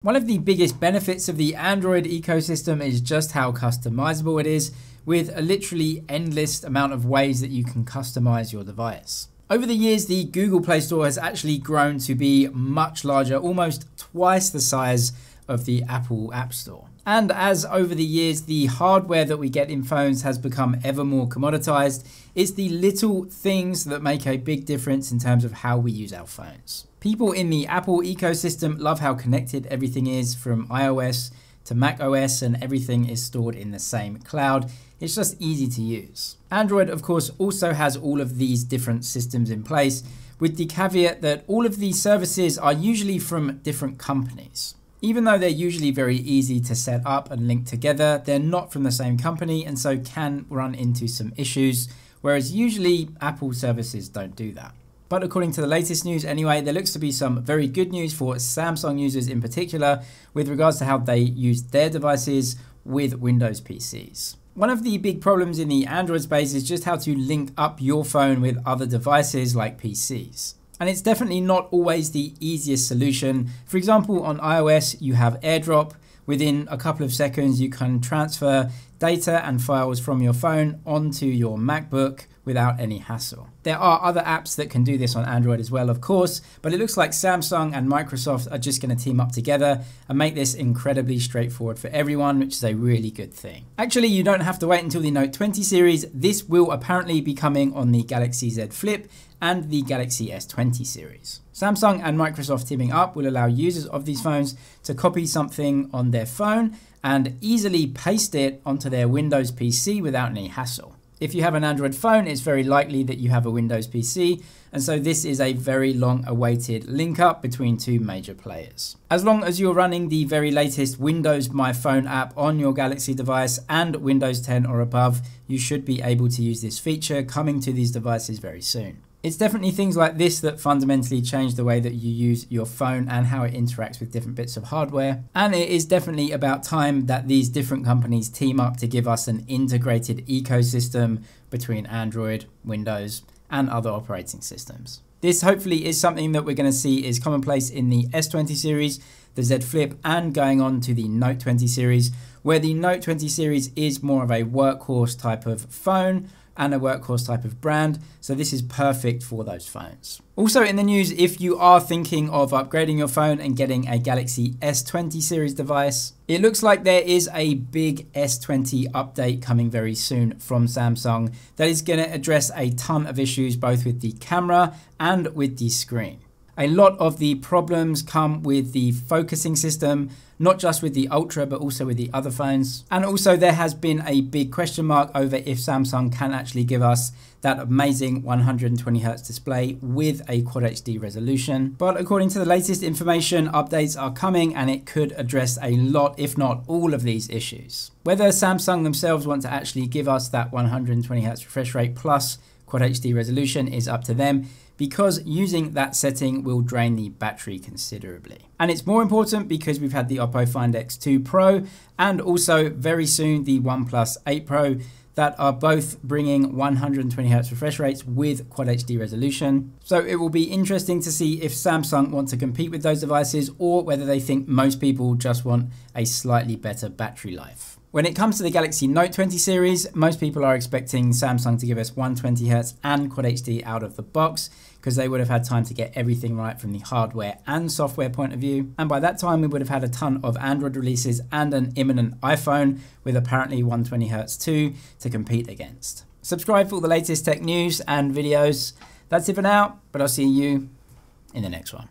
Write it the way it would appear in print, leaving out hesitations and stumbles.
One of the biggest benefits of the Android ecosystem is just how customizable it is, with a literally endless amount of ways that you can customize your device. Over the years, the Google Play Store has actually grown to be much larger, almost twice the size of the Apple App Store. And as over the years, the hardware that we get in phones has become ever more commoditized, it's the little things that make a big difference in terms of how we use our phones. People in the Apple ecosystem love how connected everything is, from iOS to Mac OS, and everything is stored in the same cloud. It's just easy to use. Android, of course, also has all of these different systems in place, with the caveat that all of these services are usually from different companies. Even though they're usually very easy to set up and link together, they're not from the same company and so can run into some issues, whereas usually Apple services don't do that. But according to the latest news anyway, there looks to be some very good news for Samsung users in particular with regards to how they use their devices with Windows PCs. One of the big problems in the Android space is just how to link up your phone with other devices like PCs. And it's definitely not always the easiest solution. For example, on iOS, you have AirDrop. Within a couple of seconds, you can transfer data and files from your phone onto your MacBook without any hassle. There are other apps that can do this on Android as well, of course, but it looks like Samsung and Microsoft are just going to team up together and make this incredibly straightforward for everyone, which is a really good thing. Actually, you don't have to wait until the Note 20 series. This will apparently be coming on the Galaxy Z Flip and the Galaxy S20 series. Samsung and Microsoft teaming up will allow users of these phones to copy something on their phone and easily paste it onto their Windows PC without any hassle. If you have an Android phone, it's very likely that you have a Windows PC, and so this is a very long-awaited link-up between two major players. As long as you're running the very latest Windows My Phone app on your Galaxy device and Windows 10 or above, you should be able to use this feature coming to these devices very soon. It's definitely things like this that fundamentally change the way that you use your phone and how it interacts with different bits of hardware. And it is definitely about time that these different companies team up to give us an integrated ecosystem between Android, Windows, and other operating systems. This hopefully is something that we're going to see is commonplace in the S20 series, the Z Flip, and going on to the Note 20 series, where the Note 20 series is more of a workhorse type of phone and a workhorse type of brand, so this is perfect for those phones. Also in the news, if you are thinking of upgrading your phone and getting a Galaxy S20 series device, it looks like there is a big S20 update coming very soon from Samsung that is going to address a ton of issues both with the camera and with the screen. A lot of the problems come with the focusing system, not just with the Ultra, but also with the other phones. And also there has been a big question mark over if Samsung can actually give us that amazing 120Hz display with a Quad HD resolution. But according to the latest information, updates are coming and it could address a lot, if not all of these issues. Whether Samsung themselves want to actually give us that 120Hz refresh rate plus Quad HD resolution is up to them, because using that setting will drain the battery considerably. And it's more important because we've had the Oppo Find X2 Pro and also very soon the OnePlus 8 Pro that are both bringing 120Hz refresh rates with Quad HD resolution. So it will be interesting to see if Samsung want to compete with those devices or whether they think most people just want a slightly better battery life. When it comes to the Galaxy Note 20 series, most people are expecting Samsung to give us 120Hz and Quad HD out of the box, because they would have had time to get everything right from the hardware and software point of view. And by that time, we would have had a ton of Android releases and an imminent iPhone with apparently 120Hz too to compete against. Subscribe for all the latest tech news and videos. That's it for now, but I'll see you in the next one.